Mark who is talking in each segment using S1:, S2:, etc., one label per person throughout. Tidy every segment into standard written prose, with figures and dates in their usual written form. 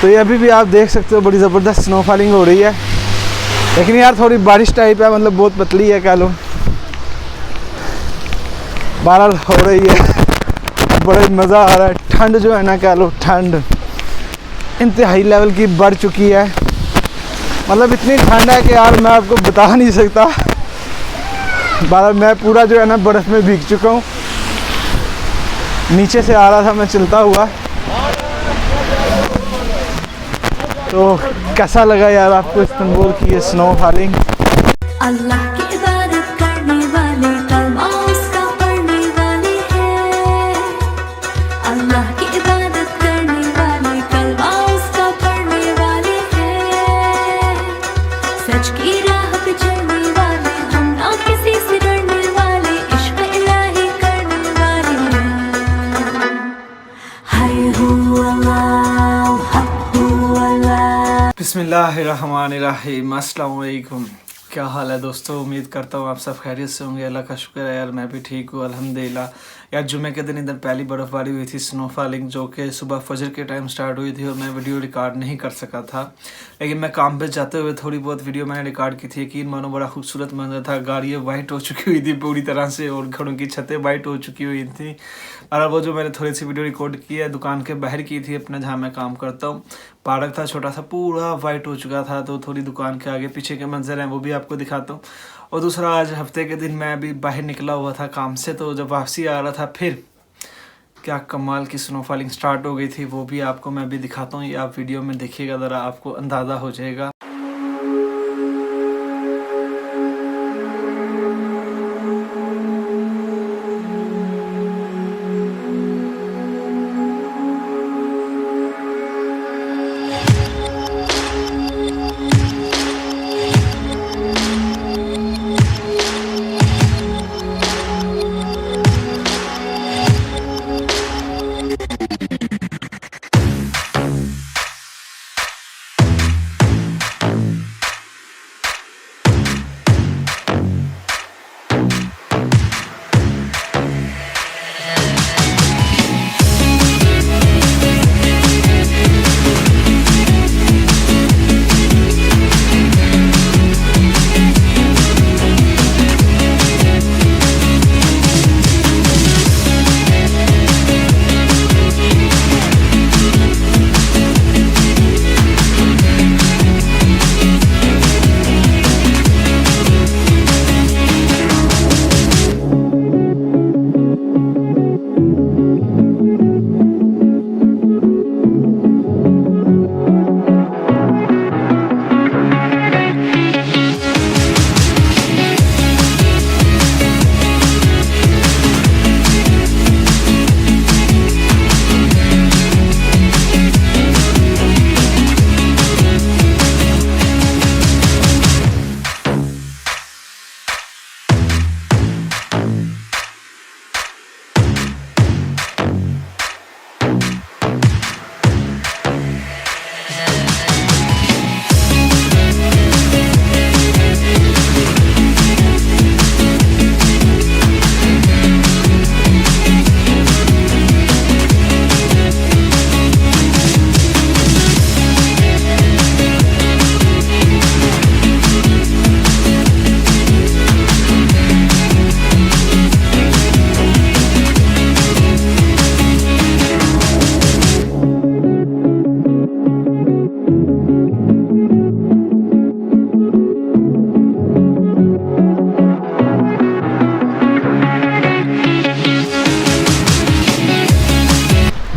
S1: तो ये अभी भी आप देख सकते हो बड़ी ज़बरदस्त स्नोफॉलिंग हो रही है, लेकिन यार थोड़ी बारिश टाइप है, मतलब बहुत पतली है कह लो, बारिश हो रही है, बड़ा मज़ा आ रहा है। ठंड जो है ना कह लो, ठंड इंतहाई लेवल की बढ़ चुकी है, मतलब इतनी ठंड है कि यार मैं आपको बता नहीं सकता। मैं पूरा जो है ना बर्फ़ में भीग चुका हूँ। नीचे से आ रहा था मैं चलता हुआ, तो कैसा लगा यार आपको इस्तांबुल की ये स्नोफॉलिंग?
S2: अल्लाह की इबादत करने वाले कलमा उसका पढ़ने वाले हैं। अल्लाह की इबादत करने वाले कलमा उसका पढ़ने वाले हैं। सच की राह पे चलने वाले हम ना किसी से डरने वाले, इश्क इलाही करने वाले हैं। हाय हू अल्लाह, हक हू अल्लाह।
S1: बिस्मिल्लाहिर्रहमानिर्रहीम। अस्सलाम वालेकुम। क्या हाल है दोस्तों? उम्मीद करता हूँ आप सब खैरियत से होंगे। अल्लाह का शुक्र है यार, मैं भी ठीक हूँ अल्हम्दुलिल्लाह। यार जुमे के दिन इधर पहली बर्फ़बारी हुई थी, स्नोफॉलिंग, जो कि सुबह फजर के टाइम स्टार्ट हुई थी और मैं वीडियो रिकॉर्ड नहीं कर सका था, लेकिन मैं काम पे जाते हुए थोड़ी बहुत वीडियो मैंने रिकॉर्ड की थी। यकीन मानो बड़ा खूबसूरत मंजर था। गाड़ियाँ वाइट हो चुकी हुई थी पूरी तरह से और घरों की छतें वाइट हो चुकी हुई थी। और वो जो मैंने थोड़ी सी वीडियो रिकॉर्ड की है दुकान के बाहर की थी अपना, जहाँ मैं काम करता हूँ, पार्क था छोटा सा, पूरा वाइट हो चुका था। तो थोड़ी दुकान के आगे पीछे के मंजर हैं वो भी आपको दिखाता हूँ। और दूसरा, आज हफ्ते के दिन मैं अभी बाहर निकला हुआ था काम से, तो जब वापसी आ रहा था फिर क्या कमाल की स्नोफॉलिंग स्टार्ट हो गई थी, वो भी आपको मैं अभी दिखाता हूँ। ये आप वीडियो में देखिएगा, ज़रा आपको अंदाज़ा हो जाएगा।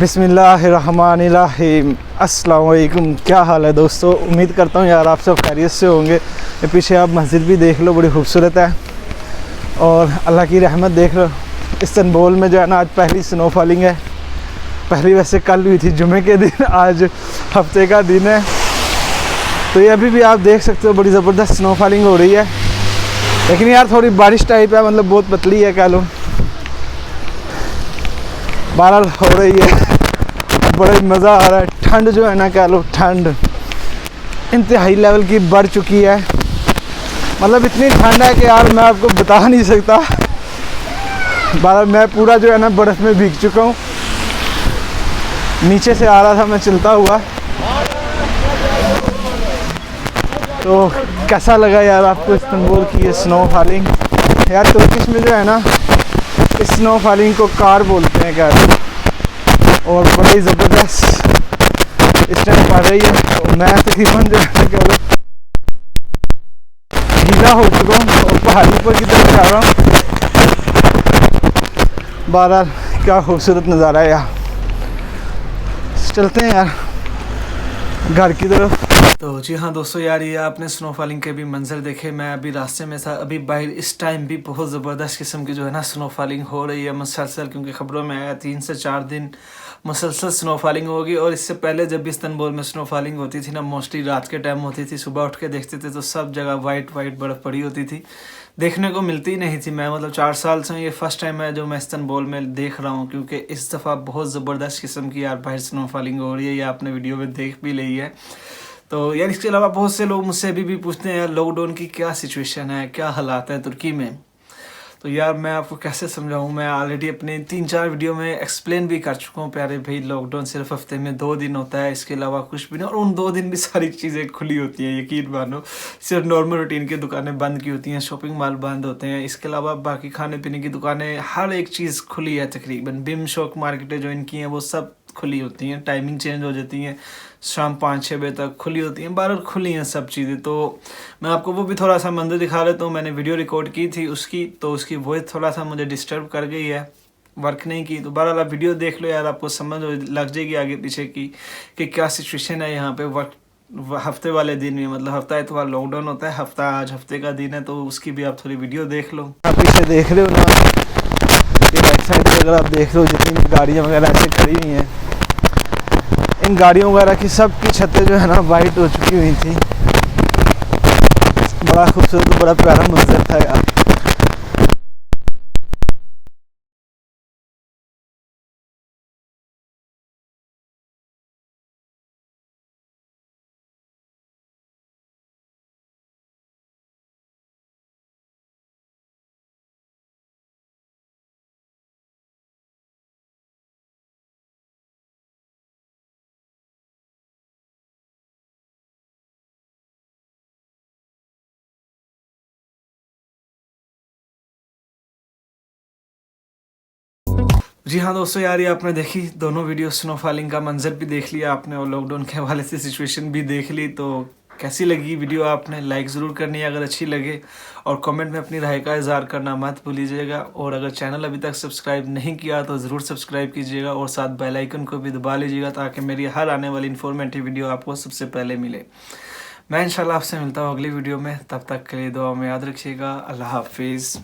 S1: बिस्मिल्लाहिर्रहमानिर्रहीम। अस्सलाम वालेकुम। क्या हाल है दोस्तों? उम्मीद करता हूँ यार आप सब खैरियत से होंगे। ये पीछे आप मस्जिद भी देख लो, बड़ी खूबसूरत है और अल्लाह की रहमत देख लो। इस्तांबुल में जो है ना आज पहली स्नोफॉलिंग है। पहली वैसे कल हुई थी जुमे के दिन, आज हफ्ते का दिन है। तो ये अभी भी आप देख सकते हो बड़ी ज़बरदस्त स्नोफॉलिंग हो रही है, लेकिन यार थोड़ी बारिश टाइप है, मतलब बहुत पतली है कह लो, बारिश हो रही है, बड़ा मज़ा आ रहा है। ठंड जो है ना कह लो, ठंड इंतहाई लेवल की बढ़ चुकी है, मतलब इतनी ठंड है कि यार मैं आपको बता नहीं सकता। मैं पूरा जो है ना बर्फ़ में भीग चुका हूँ। नीचे से आ रहा था मैं चलता हुआ, तो कैसा लगा यार आपको इस्तांबुल की ये स्नो फॉलिंग? यार तुर्किश में जो है ना, इस स्नो फॉलिंग को कार बोलते हैं क्या, और बड़ी ज़बरदस्त इस टाइम पड़ रही है। तो मैं तकरीबन जो है क्या गीला हो चुका हूँ और पहाड़ी पर की तरफ जा रहा हूँ। बहरहाल क्या खूबसूरत नज़ारा है यार। चलते हैं यार घर की तरफ। तो जी हाँ दोस्तों, यार ये आपने स्नो फॉलिंग के भी मंजर देखे। मैं अभी रास्ते में था, अभी बाहर इस टाइम भी बहुत ज़बरदस्त किस्म की जो है ना स्नो फॉलिंग हो रही है मुसलसल, क्योंकि ख़बरों में आया 3 से 4 दिन मुसलसल स्नो फॉलिंग होगी। और इससे पहले जब भी इस्तांबुल में स्नो फॉलिंग होती थी ना, मोस्टली रात के टाइम होती थी। सुबह उठ के देखते थे तो सब जगह वाइट वाइट बर्फ़ पड़ी होती थी, देखने को मिलती ही नहीं थी। मैं मतलब 4 साल से ये फ़र्स्ट टाइम है जो मैं इस्तांबुल में देख रहा हूँ, क्योंकि इस दफ़ा बहुत ज़बरदस्त किस्म की यार बाहर स्नो फॉलिंग हो रही है। ये आपने वीडियो में देख भी ली है। तो यार इसके अलावा बहुत से लोग मुझसे अभी भी पूछते हैं यार लॉकडाउन की क्या सिचुएशन है, क्या हालात हैं तुर्की में। तो यार मैं आपको कैसे समझाऊं, मैं ऑलरेडी अपने 3-4 वीडियो में एक्सप्लेन भी कर चुका हूं प्यारे भाई। लॉकडाउन सिर्फ हफ्ते में 2 दिन होता है, इसके अलावा कुछ भी नहीं। और उन 2 दिन भी सारी चीज़ें खुली होती हैं, यकीन मानो। सिर्फ नॉर्मल रूटीन की दुकानें बंद की होती हैं, शॉपिंग मॉल बंद होते हैं। इसके अलावा बाकी खाने पीने की दुकानें, हर एक चीज़ खुली है तकरीबन। बिम शॉक मार्केटें जो इनकी हैं वो सब खुली होती हैं। टाइमिंग चेंज हो जाती हैं, शाम 5-6 बजे तक खुली होती हैं, 12 खुली हैं सब चीज़ें। तो मैं आपको वो भी थोड़ा सा मंदिर दिखा देता हूँ। मैंने वीडियो रिकॉर्ड की थी उसकी, तो उसकी वॉइस थोड़ा सा मुझे डिस्टर्ब कर गई है, वर्क नहीं की। तो बहरहाल आप वीडियो देख लो यार, आपको समझ लग जाएगी आगे पीछे की कि क्या सिचुएशन है यहाँ पे। वर्क हफ्ते वाले दिन में, मतलब हफ्ता इतवार लॉकडाउन होता है, हफ्ता आज हफ्ते का दिन है, तो उसकी भी आप थोड़ी वीडियो देख लो। आप पीछे देख रहे हो ना, राइट साइड पर अगर आप देख रहे हो जितनी गाड़ियाँ वगैरह ऐसे खड़ी हुई हैं, इन गाड़ियों वगैरह की सब की छतें जो है ना वाइट हो चुकी हुई थी। बड़ा खूबसूरत, बड़ा प्यारा मंजर था यार। जी हाँ दोस्तों, यार ये आपने देखी दोनों वीडियो, स्नो फॉलिंग का मंजर भी देख लिया आपने और लॉकडाउन के हवाले से सिचुएशन भी देख ली। तो कैसी लगी वीडियो आपने लाइक ज़रूर करनी है अगर अच्छी लगे, और कमेंट में अपनी राय का इज़हार करना मत भूलिएगा। और अगर चैनल अभी तक सब्सक्राइब नहीं किया तो ज़रूर सब्सक्राइब कीजिएगा, और साथ बेल आइकन को भी दबा लीजिएगा, ताकि मेरी हर आने वाली इन्फॉर्मेटिव वीडियो आपको सबसे पहले मिले। मैं इंशाल्लाह आपसे मिलता हूँ अगली वीडियो में, तब तक के लिए दुआ में याद रखिएगा। अल्लाह हाफिज़।